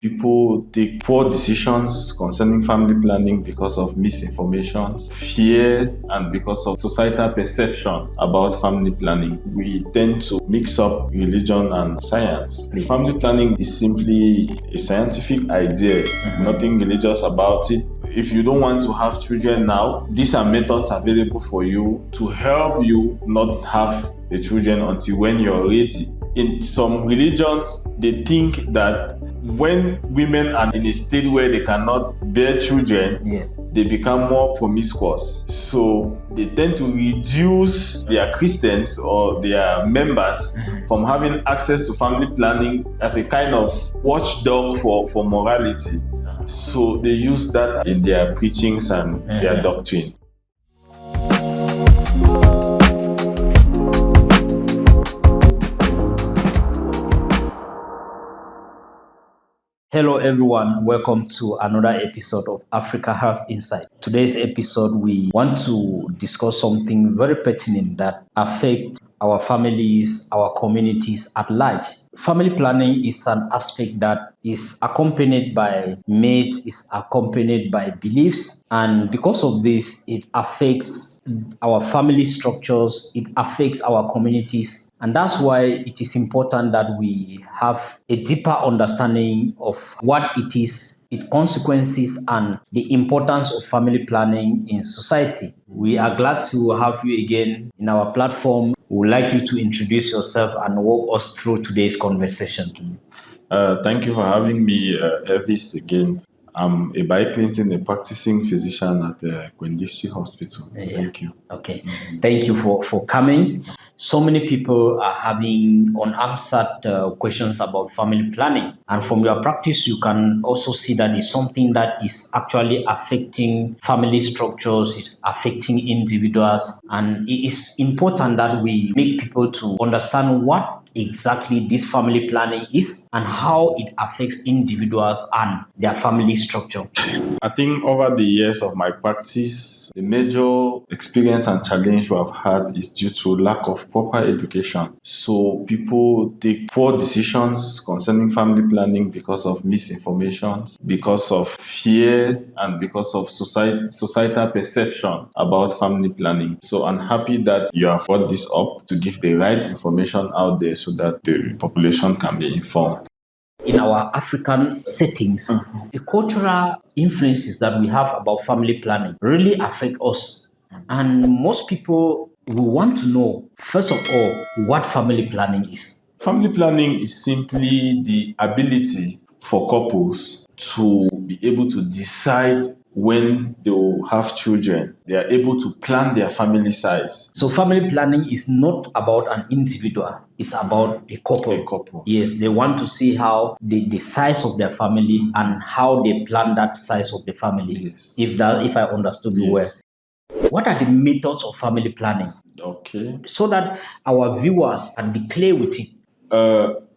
People take poor decisions concerning family planning because of misinformation, fear, and because of societal perception about family planning. We tend to mix up religion and science. Family planning is simply a scientific idea, nothing religious about it. If you don't want to have children now, these are methods available for you to help you not have the children until when you're ready. In some religions, they think that when women are in a state where they cannot bear children, they become more promiscuous. So they tend to reduce their Christians or their members from having access to family planning as a kind of watchdog for morality. So they use that in their preachings and their doctrine. Hello everyone, welcome to another episode of Africa Health Insight. Today's episode, we want to discuss something very pertinent that affects our families, our communities at large. Family planning is an aspect that is accompanied by myths, is accompanied by beliefs, and because of this, it affects our family structures, it affects our communities. And that's why it is important that we have a deeper understanding of what it is, its consequences, and the importance of family planning in society. We are glad to have you again in our platform. We would like you to introduce yourself and walk us through today's conversation. Thank you for having me, Elvis, again. I'm Ebai Clinton, a practicing physician at the Kwendisi Hospital. Thank you. Okay. Thank you for coming. So many people are having unanswered questions about family planning. And from your practice, you can also see that it's something that is actually affecting family structures, it's affecting individuals. And it is important that we make people to understand what exactly this family planning is and how it affects individuals and their family structure. I think over the years of my practice, the major experience and challenge we have had is due to lack of proper education. So people take poor decisions concerning family planning because of misinformation, because of fear, and because of societal perception about family planning. So I'm happy that you have brought this up to give the right information out there so that the population can be informed. In our African settings, the cultural influences that we have about family planning really affect us. And most people will want to know, first of all, what family planning is. Family planning is simply the ability for couples to be able to decide when they will have children. They are able to plan their family size. So family planning is not about an individual, it's about a couple. A couple. Yes, they want to see how the size of their family and how they plan that size of the family. Yes. If I understood you well. What are the methods of family planning? Okay. So that our viewers can be clear with it.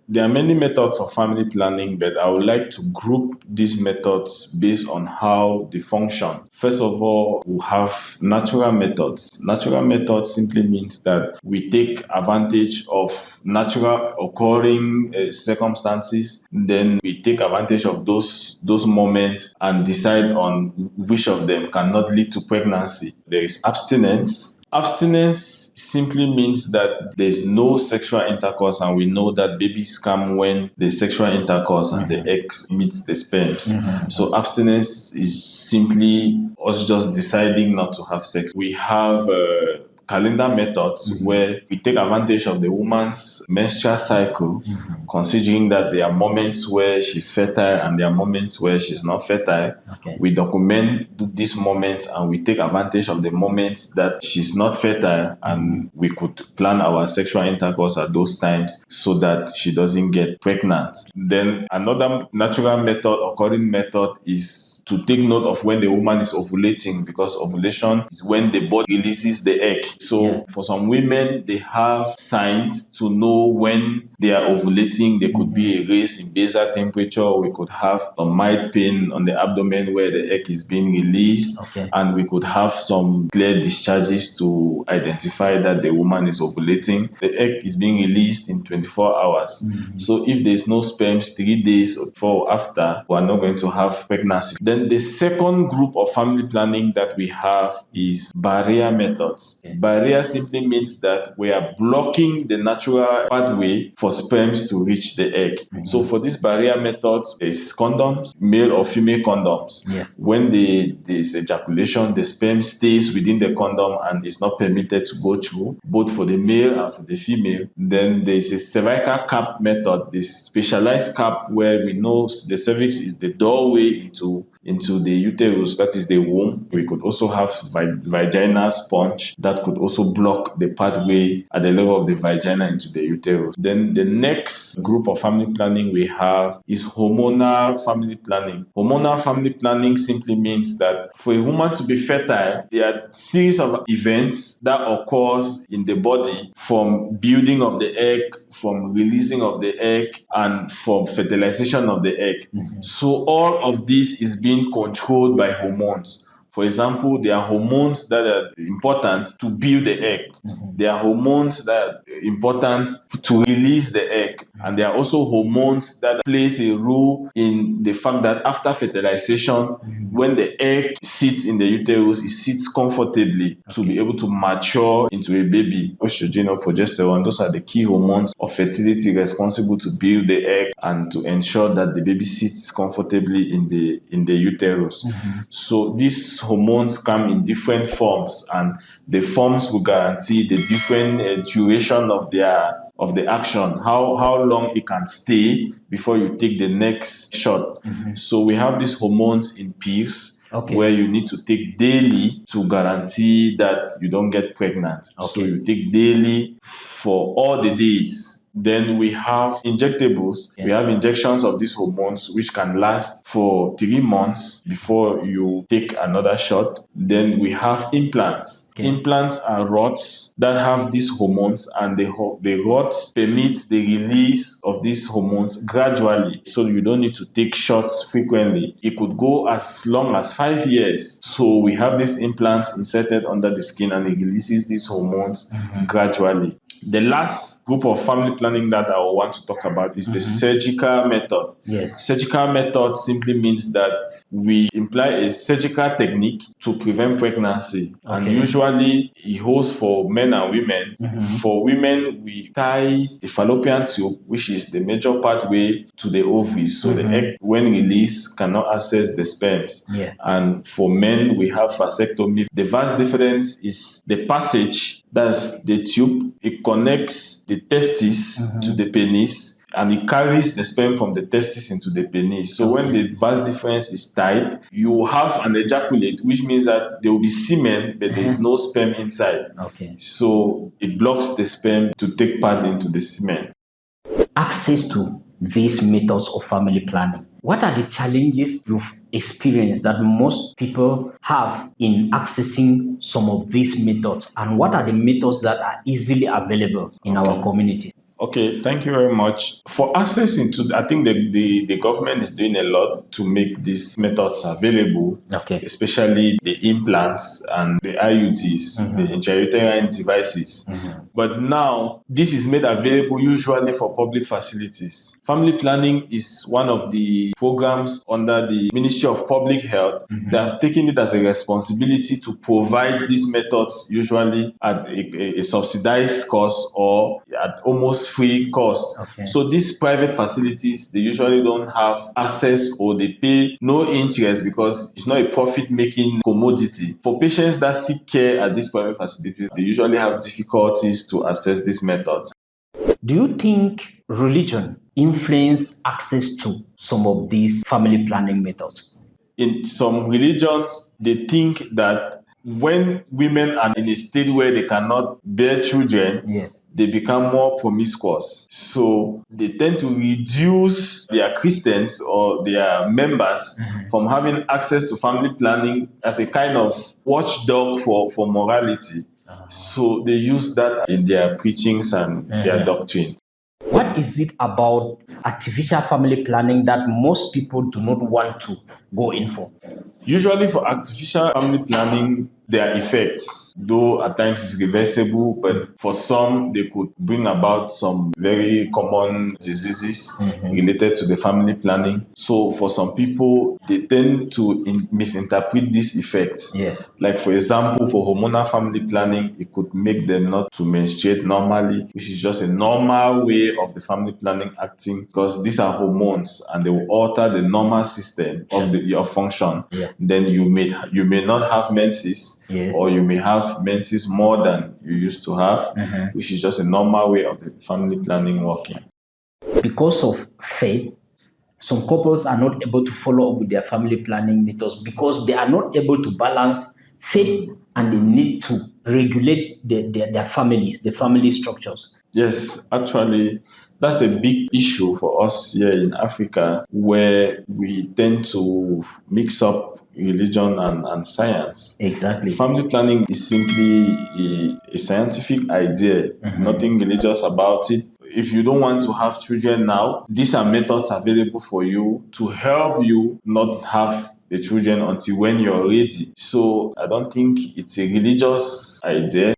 There are many methods of family planning, but I would like to group these methods based on how they function. First of all, we have natural methods. Natural methods simply means that we take advantage of natural occurring circumstances. Then we take advantage of those moments and decide on which of them cannot lead to pregnancy. There is abstinence. Abstinence simply means that there's no sexual intercourse, and we know that babies come when the sexual intercourse and the eggs meet the sperms. So abstinence is simply us just deciding not to have sex. We have calendar methods where we take advantage of the woman's menstrual cycle, considering that there are moments where she's fertile and there are moments where she's not fertile. Okay. We document these moments and we take advantage of the moments that she's not fertile, and we could plan our sexual intercourse at those times so that she doesn't get pregnant. Then another natural method, occurring method, is to take note of when the woman is ovulating, because ovulation is when the body releases the egg. So for some women, they have signs to know when they are ovulating. There could be a raise in basal temperature. We could have some mild pain on the abdomen where the egg is being released. And we could have some clear discharges to identify that the woman is ovulating. The egg is being released in 24 hours. So if there's no sperms 3 days or before or after, we are not going to have pregnancy. Then the second group of family planning that we have is barrier methods. Barrier simply means that we are blocking the natural pathway for sperms to reach the egg. So for this barrier method, there's condoms, male or female condoms. When there's ejaculation, the sperm stays within the condom and is not permitted to go through, both for the male and for the female. Then there's a cervical cap method, this specialized cap where we know the cervix is the doorway into the uterus, that is the womb. We could also have vaginal sponge that could also block the pathway at the level of the vagina into the uterus. Then the next group of family planning we have is hormonal family planning. Hormonal family planning simply means that for a woman to be fertile, there are a series of events that occurs in the body, from building of the egg, from releasing of the egg, and from fertilization of the egg. So all of this is being controlled by hormones. For example, there are hormones that are important to build the egg. There are hormones that are important to release the egg. And there are also hormones that plays a role in the fact that after fertilization, when the egg sits in the uterus, it sits comfortably to be able to mature into a baby. Estrogen or progesterone, those are the key hormones of fertility responsible to build the egg and to ensure that the baby sits comfortably in the uterus. So these hormones come in different forms, and the forms will guarantee the different duration of the action, how long it can stay before you take the next shot. So we have these hormones in pills, where you need to take daily to guarantee that you don't get pregnant. So you take daily for all the days. Then we have injectables. We have injections of these hormones which can last for 3 months before you take another shot. Then we have implants. Implants are rods that have these hormones, and the rods permit the release of these hormones gradually, so you don't need to take shots frequently. It could go as long as 5 years. So we have these implants inserted under the skin, and it releases these hormones gradually. The last group of family planning that I want to talk about is the surgical method. Surgical method simply means that we employ a surgical technique to prevent pregnancy. And usually it holds for men and women. For women, we tie the fallopian tube, which is the major pathway to the ovaries. So the egg, when released, cannot access the sperms. And for men, we have vasectomy. The vast difference is the passage. That's the tube. It connects the testis to the penis, and it carries the sperm from the testis into the penis. So when the vas difference is tight, you have an ejaculate, which means that there will be semen, but there is no sperm inside. So it blocks the sperm to take part into the semen. Access to these methods of family planning. What are the challenges you've experienced that most people have in accessing some of these methods? And what are the methods that are easily available in our community? Okay, thank you very much. For access into, I think the government is doing a lot to make these methods available, especially the implants and the IUDs, the intrauterine devices. But now, this is made available usually for public facilities. Family planning is one of the programs under the Ministry of Public Health that have taken it as a responsibility to provide these methods usually at a subsidized cost or at almost free cost. So these private facilities, they usually don't have access, or they pay no interest because it's not a profit-making commodity. For patients that seek care at these private facilities, they usually have difficulties to access these methods. Do you think religion influence access to some of these family planning methods? In some religions, they think that when women are in a state where they cannot bear children, they become more promiscuous. So they tend to reduce their Christians or their members from having access to family planning as a kind of watchdog for morality. So they use that in their preachings and their doctrine. What is it about artificial family planning that most people do not want to go in for? Usually for artificial family planning, there are effects, though at times it's reversible, but for some, they could bring about some very common diseases related to the family planning. So for some people, they tend to misinterpret these effects. Yes. Like for example, for hormonal family planning, it could make them not to menstruate normally, which is just a normal way of the family planning acting, because these are hormones and they will alter the normal system of your function. Yeah. Then you may not have menses, Yes. or you may have menses more than you used to have, which is just a normal way of the family planning working. Because of faith, some couples are not able to follow up with their family planning methods because they are not able to balance faith and the need to regulate their families, the family structures. Yes, actually, that's a big issue for us here in Africa, where we tend to mix up religion and science. Exactly. Family planning is simply a scientific idea, nothing religious about it. If you don't want to have children now, these are methods available for you to help you not have the children until when you're ready. So I don't think it's a religious idea.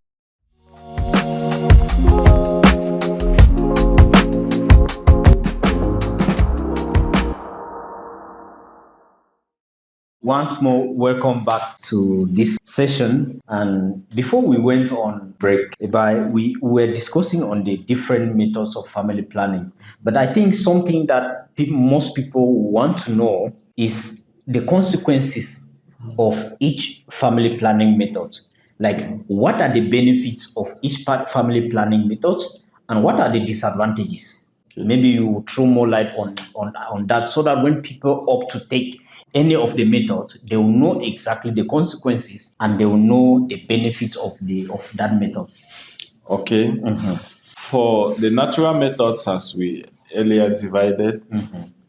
Once more, welcome back to this session. And before we went on break, we were discussing on the different methods of family planning. But I think something that most people want to know is the consequences of each family planning method. Like, what are the benefits of each family planning method, and what are the disadvantages? Maybe you throw more light on that, so that when people opt to take any of the methods, they will know exactly the consequences and they will know the benefits of that method. Okay. For the natural methods, as we earlier divided,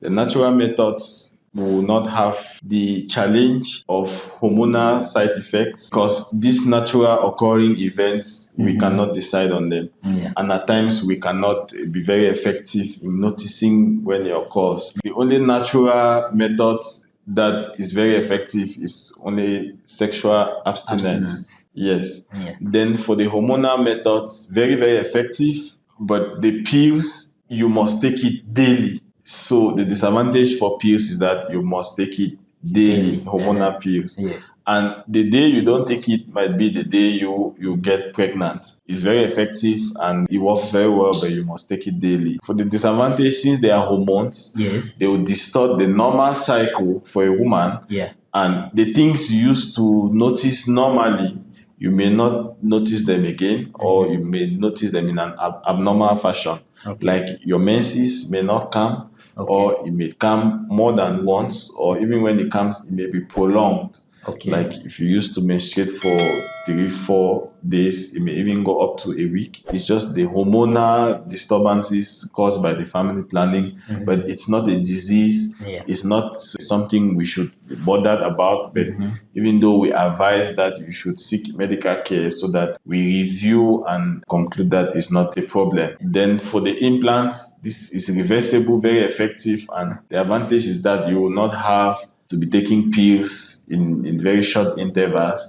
the natural methods will not have the challenge of hormonal side effects, because these natural occurring events, we cannot decide on them. And at times we cannot be very effective in noticing when it occurs. The only natural method that is very effective is only sexual abstinence. Yes. Then for the hormonal methods, very, very effective, but the pills, you must take it daily. So the disadvantage for pills is that you must take it daily, hormonal pills. Yes. And the day you don't take it might be the day you get pregnant. It's very effective and it works very well, but you must take it daily. For the disadvantage, since they are hormones, Yes. they will distort the normal cycle for a woman. Yeah. And the things you used to notice normally, you may not notice them again, or you may notice them in an abnormal fashion. Okay. Like your menses may not come, or it may come more than once, or even when it comes, it may be prolonged. Okay. Like if you used to menstruate for 3-4 days, it may even go up to a week. It's just the hormonal disturbances caused by the family planning, but it's not a disease. Yeah. It's not something we should be bothered about, but even though we advise that you should seek medical care so that we review and conclude that it's not a problem. Then for the implants, this is reversible, very effective, and the advantage is that you will not have to be taking pills in very short intervals,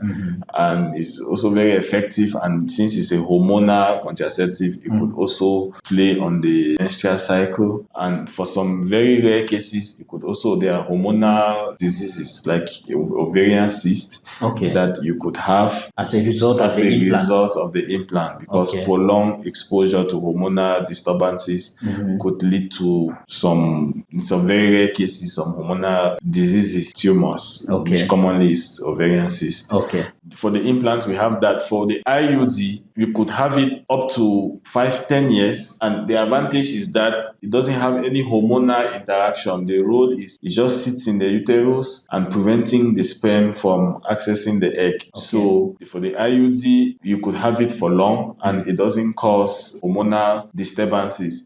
and it's also very effective. And since it's a hormonal contraceptive, it could also play on the menstrual cycle. And for some very rare cases, it could also, there are hormonal diseases like ovarian cyst that you could have as a result of the implant, because prolonged exposure to hormonal disturbances could lead to in some very rare cases, some hormonal diseases, tumors, which commonly is ovarian cyst. Okay. For the implant, we have that. For the IUD, you could have it up to 5, 10 years. And the advantage is that it doesn't have any hormonal interaction. The role is it just sits in the uterus and preventing the sperm from accessing the egg. Okay. So for the IUD, you could have it for long and it doesn't cause hormonal disturbances.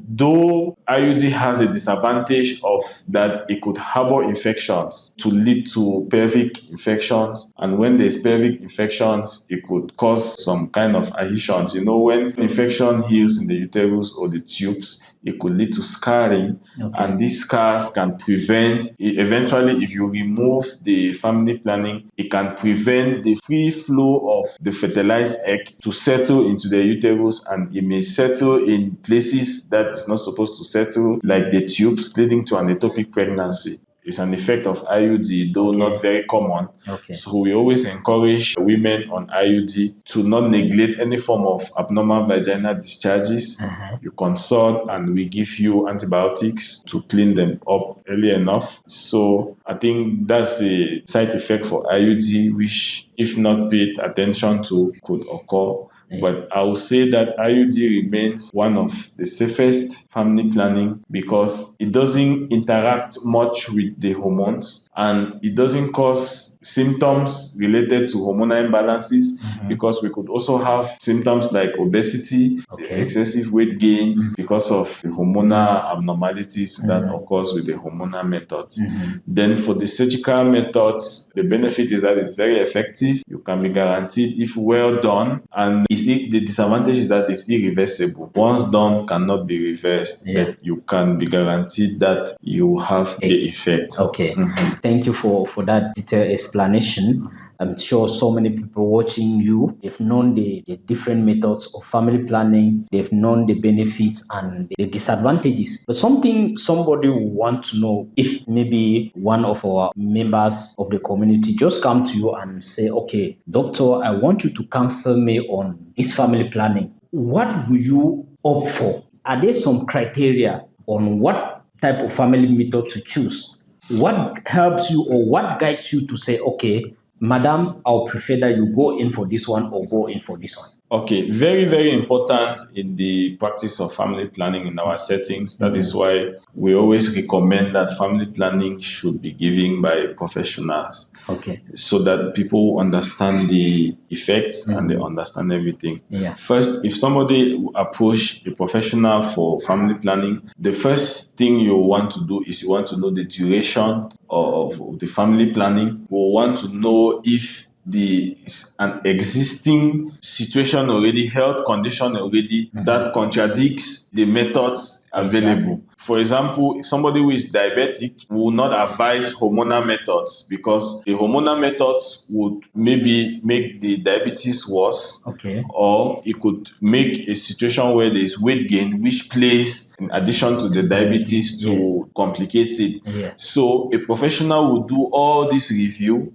Though IUD has a disadvantage of that it could harbor infections to lead to pelvic infections. And when there's pelvic infections, it could cause some kind of adhesions. When infection heals in the uterus or the tubes, it could lead to scarring. Okay. And these scars can prevent, eventually, if you remove the family planning, it can prevent the free flow of the fertilized egg to settle into the uterus, and it may settle in places that it's not supposed to settle, like the tubes, leading to an ectopic pregnancy. It's an effect of IUD, though not very common. Okay. So we always encourage women on IUD to not neglect any form of abnormal vaginal discharges. You consult and we give you antibiotics to clean them up early enough. So I think that's a side effect for IUD, which, if not paid attention to, could occur. But I will say that IUD remains one of the safest family planning because it doesn't interact much with the hormones and it doesn't cause symptoms related to hormonal imbalances, because we could also have symptoms like obesity, excessive weight gain because of the hormonal abnormalities that occurs with the hormonal methods. Then for the surgical methods, the benefit is that it's very effective. You can be guaranteed if well done, and the disadvantage is that it's irreversible. Once done, cannot be reversed, but you can be guaranteed that you have the effect. Okay. Thank you for that detailed explanation. I'm sure so many people watching you, they've known the different methods of family planning, they've known the benefits and the disadvantages. But somebody will want to know, if maybe one of our members of the community just come to you and say, okay, doctor, I want you to counsel me on this family planning. What will you opt for? Are there some criteria on what type of family method to choose? What helps you or what guides you to say, okay, madam, I'll prefer that you go in for this one or go in for this one? Okay, very, very important in the practice of family planning in our settings. That is why we always recommend that family planning should be given by professionals. Okay. So that people understand the effects and they understand everything. First, if somebody approach a professional for family planning, the first thing you want to do is you want to know the duration of the family planning. We want to know if is an existing situation already, health condition already, that contradicts the methods available. For example, if somebody who is diabetic will not advise hormonal methods because the hormonal methods would maybe make the diabetes worse, or it could make a situation where there is weight gain, which plays in addition to the diabetes to complicate it. So a professional would do all this review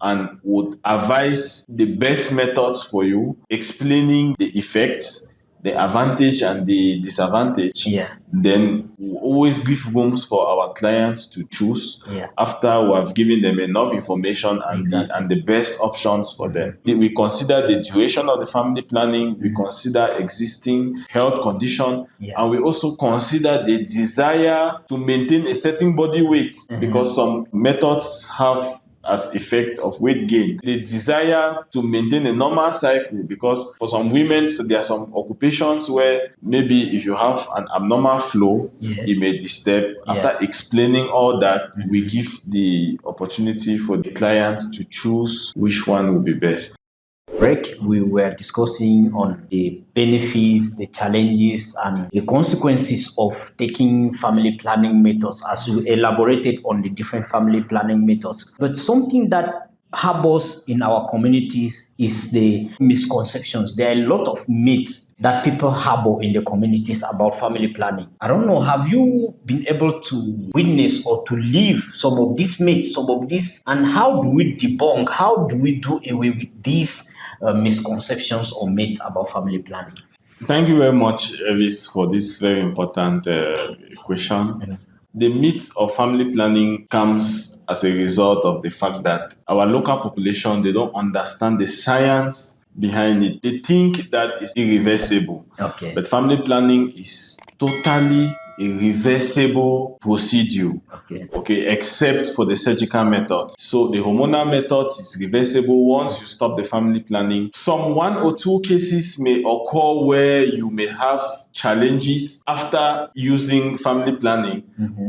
and would advise the best methods for you, explaining the effects, the advantage and the disadvantage. Then we always give rooms for our clients to choose after we have given them enough information and the best options for them. We consider the duration of the family planning, we consider existing health condition, and we also consider the desire to maintain a certain body weight, because some methods have as effect of weight gain, the desire to maintain a normal cycle, because for some women, so there are some occupations where maybe if you have an abnormal flow, it may disturb. After explaining all that, we give the opportunity for the client to choose which one will be best. Break, we were discussing on the benefits, the challenges, and the consequences of taking family planning methods, as you elaborated on the different family planning methods. But something that harbors in our communities is the misconceptions. There are a lot of myths that people harbor in the communities about family planning. I don't know, have you been able to witness or to live some of these myths, some of these, and how do we debunk, how do we do away with these misconceptions or myths about family planning? Thank you very much, Elvis, for this very important question. The myth of family planning comes as a result of the fact that our local population, they don't understand the science behind it. They think that is irreversible. Okay. But family planning is totally a reversible procedure. Okay, except for the surgical method. So the hormonal method is reversible once you stop the family planning. Some 1 or 2 cases may occur where you may have challenges after using family planning,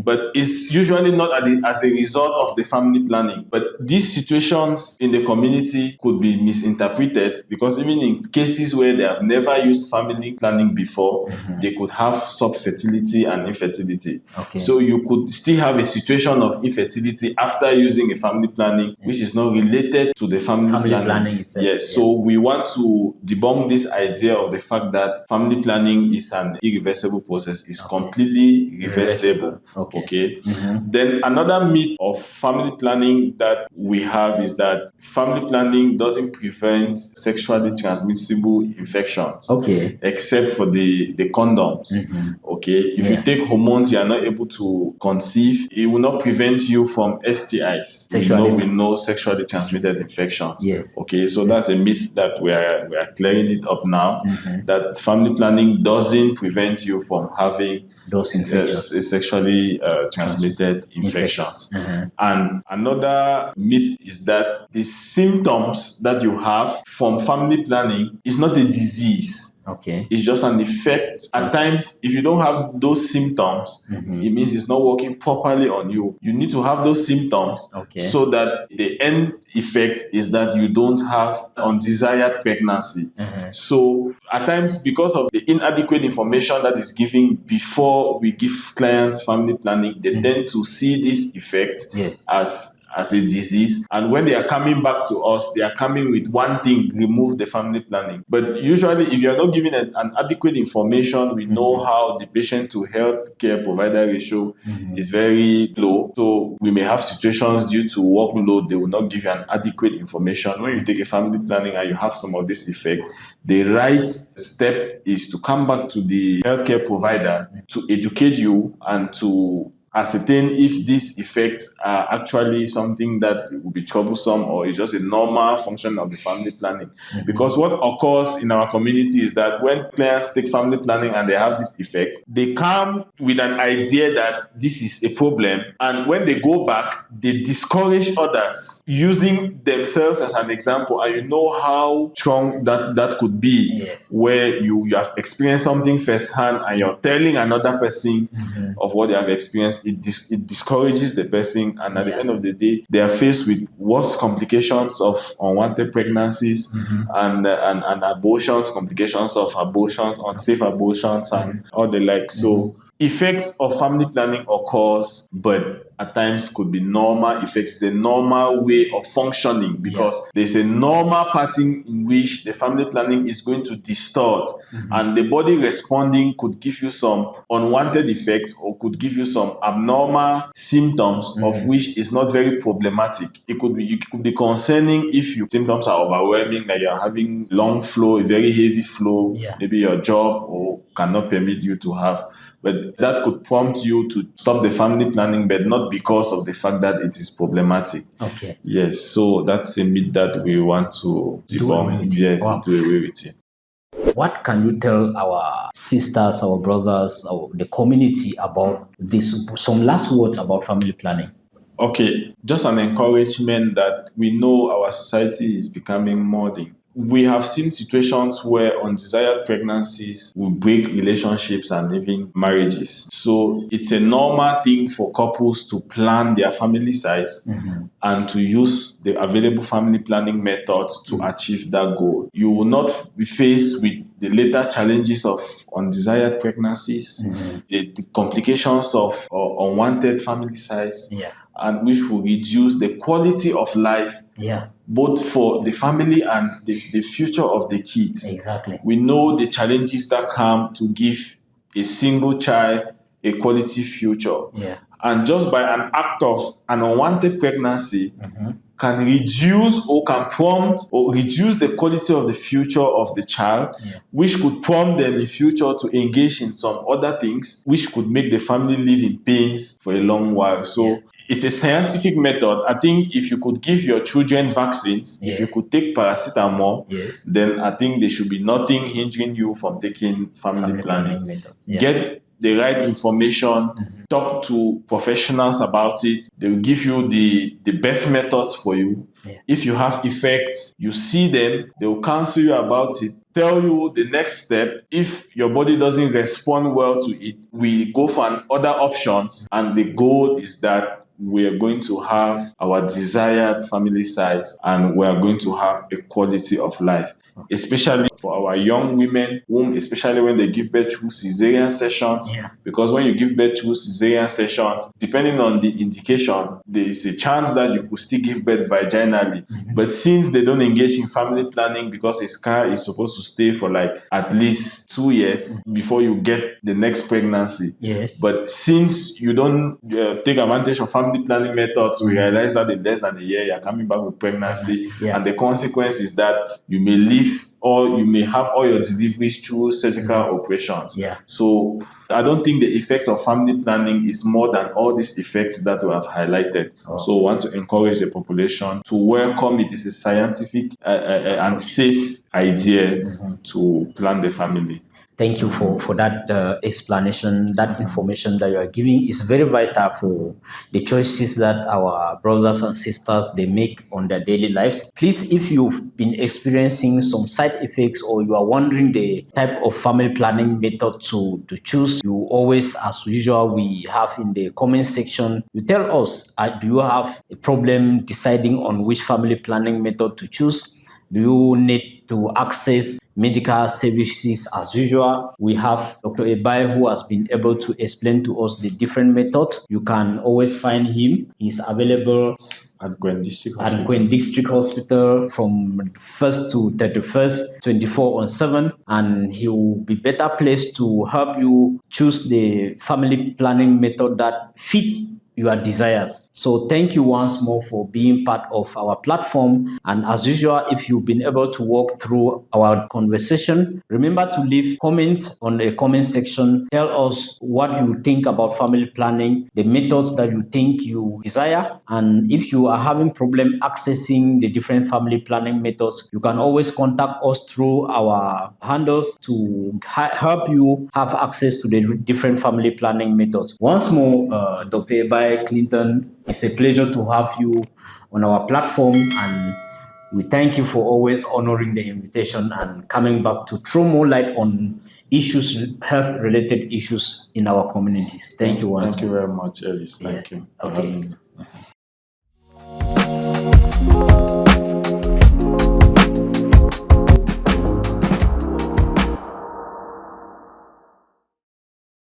but it's usually not as a result of the family planning. But these situations in the community could be misinterpreted because even in cases where they have never used family planning before, they could have subfertility and infertility. So you could still have a situation of infertility after using a family planning, which is not related to the family planning. Yes. So we want to debunk this idea of the fact that family planning is an irreversible process. It's completely reversible. Okay. Then another myth of family planning that we have is that family planning doesn't prevent sexually transmissible infections. Except for the condoms. Okay. If you take hormones, you are not able to conceive. It will not prevent you from STIs. We know sexually transmitted infections. Okay. So that's a myth that we are clearing it up now. That family planning doesn't prevent you from having those infections, sexually transmitted infections. And another myth is that the symptoms that you have from family planning is not a disease. It's just an effect. At times, if you don't have those symptoms, it means it's not working properly on you. You need to have those symptoms so that the end effect is that you don't have undesired pregnancy. So at times, because of the inadequate information that is given before we give clients family planning, they tend to see this effect as a disease. And when they are coming back to us, they are coming with one thing: remove the family planning. But usually, if you are not given an adequate information, we know how the patient to healthcare provider ratio is very low. So we may have situations due to workload, they will not give you an adequate information. When you take a family planning and you have some of this effect, the right step is to come back to the healthcare provider to educate you and to ascertain if these effects are actually something that will be troublesome or is just a normal function of the family planning. Because what occurs in our community is that when clients take family planning and they have this effect, they come with an idea that this is a problem, and when they go back, they discourage others using themselves as an example. And you know how strong that could be, where you have experienced something firsthand and you're telling another person of what they have experienced. It discourages the person, and at the end of the day, they are faced with worse complications of unwanted pregnancies and abortions, complications of abortions, unsafe abortions, and all the like. So effects of family planning occurs, but at times could be normal effects. It's a normal way of functioning because there's a normal pattern in which the family planning is going to distort, and the body responding could give you some unwanted effects or could give you some abnormal symptoms of which is not very problematic. It could be concerning if your symptoms are overwhelming, like you're having long flow, a very heavy flow, maybe your job or cannot permit you to have. But that could prompt you to stop the family planning, but not because of the fact that it is problematic. Yes, so that's a myth that we want to debunk. Yes, do away with it. What can you tell our sisters, our brothers, the community about this? Some last words about family planning. Okay, just an encouragement that we know our society is becoming modern. We have seen situations where undesired pregnancies will break relationships and even marriages. So it's a normal thing for couples to plan their family size and to use the available family planning methods to achieve that goal. You will not be faced with the later challenges of undesired pregnancies, the complications of unwanted family size, and which will reduce the quality of life, both for the family and the future of the kids. We know the challenges that come to give a single child a quality future. And just by an act of an unwanted pregnancy can reduce or can prompt or reduce the quality of the future of the child, which could prompt them in future to engage in some other things, which could make the family live in pains for a long while. So it's a scientific method. I think if you could give your children vaccines, if you Yes. could take paracetamol, Yes. then I think there should be nothing hindering you from taking family planning. method. Yeah. Get the right information, talk to professionals about it. They will give you the best methods for you. Yeah. If you have effects, you see them, they will counsel you about it, tell you the next step. If your body doesn't respond well to it, we go for other options. And the goal is that we are going to have our desired family size and we are going to have a quality of life, especially for our young women, whom especially when they give birth through cesarean sections. Yeah. Because when you give birth through cesarean sections, depending on the indication, there is a chance that you could still give birth vaginally. But since they don't engage in family planning, because a scar is supposed to stay for like at least 2 years before you get the next pregnancy. Yes. But since you don't take advantage of family planning methods, we realize that in less than a year you're coming back with pregnancy. Yeah. And the consequence is that you may live or you may have all your deliveries through surgical operations. Yeah. So I don't think the effects of family planning is more than all these effects that we have highlighted. So I want to encourage the population to welcome it. It's a scientific and safe idea to plan the family. Thank you for that explanation. That information that you are giving is very vital for the choices that our brothers and sisters they make on their daily lives. Please, if you've been experiencing some side effects or you are wondering the type of family planning method to choose, you always, as usual, we have in the comment section, you tell us, do you have a problem deciding on which family planning method to choose? Do you need to access medical services as usual? We have Dr. Ebai who has been able to explain to us the different methods. You can always find him. He's available at Gwen District at Hospital. Gwen District Hospital from 1st to 31st, 24/7, and he will be better placed to help you choose the family planning method that fits your desires. So thank you once more for being part of our platform. And as usual, if you've been able to walk through our conversation, remember to leave comments on the comment section. Tell us what you think about family planning, the methods that you think you desire. And if you are having problem accessing the different family planning methods, you can always contact us through our handles to help you have access to the different family planning methods. Once more, Dr. Ebai Clinton, it's a pleasure to have you on our platform, and we thank you for always honoring the invitation and coming back to throw more light on issues, health-related issues in our communities. Thank you once more. Thank you very much, Ellis. Thank you. Okay.